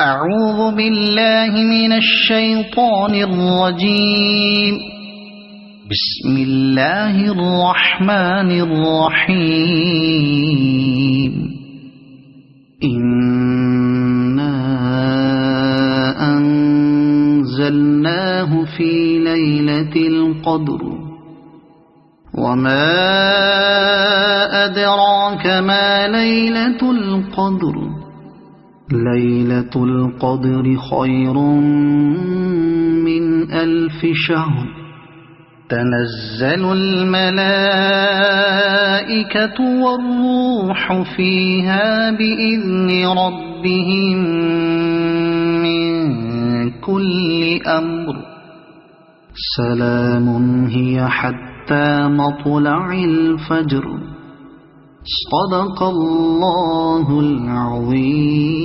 أعوذ بالله من الشيطان الرجيم. بسم الله الرحمن الرحيم. إنا أنزلناه في ليلة القدر وما أدراك ما ليلة القدر ليلة القدر خير من 1000 شهر تنزل الملائكة والروح فيها بإذن ربهم من كل أمر سلام هي حتى مطلع الفجر. صدق الله العظيم.